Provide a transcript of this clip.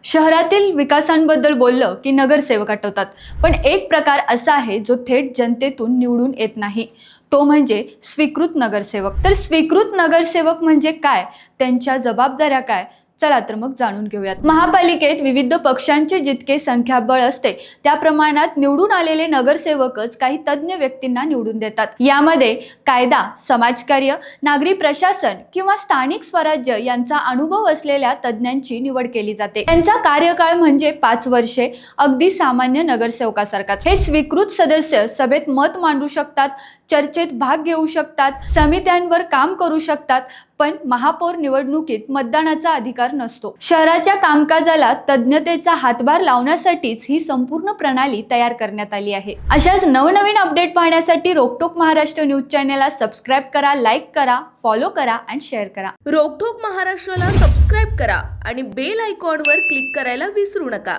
शहरातील विकासांबद्दल बोललं की नगरसेवक आठवतात, पण एक प्रकार असा आहे जो थेट जनतेतून निवडून येत नाही. तो म्हणजे स्वीकृत नगरसेवक. तर स्वीकृत नगरसेवक म्हणजे काय, त्यांच्या जबाबदाऱ्या काय, चला तर मग जाणून घेऊयात. महापालिकेत विविध पक्षांचे जितके संख्याबळ असते त्या प्रमाणात निवडून आलेले नगरसेवकच काही तज्ज्ञ व्यक्तींना निवडून देतात. यामध्ये कायदा, समाजकार्य, नागरी प्रशासन किंवा स्थानिक स्वराज्य यांचा अनुभव असलेल्या तज्ज्ञांची निवड केली जाते. त्यांचा कार्यकाळ म्हणजे 5 वर्षे, अगदी सामान्य नगरसेवकासारखाच. हे स्वीकृत सदस्य सभेत मत मांडू शकतात, चर्चेत भाग घेऊ शकतात, समित्यांवर काम करू शकतात, पण महापौर निवडणुकीत मतदानाचा अधिकार नसतो. शहराच्या कामकाजाला तज्ञतेचा हातभार लावण्यासाठीच ही संपूर्ण प्रणाली तयार करण्यात आली आहे. अशाच नवनवीन अपडेट पाहण्यासाठी रोकटोक महाराष्ट्र न्यूज चॅनलला सबस्क्राईब करा, लाईक करा, फॉलो करा आणि शेअर करा. रोकटोक महाराष्ट्राला सबस्क्राईब करा आणि बेल आयकॉनवर क्लिक करायला विसरू नका.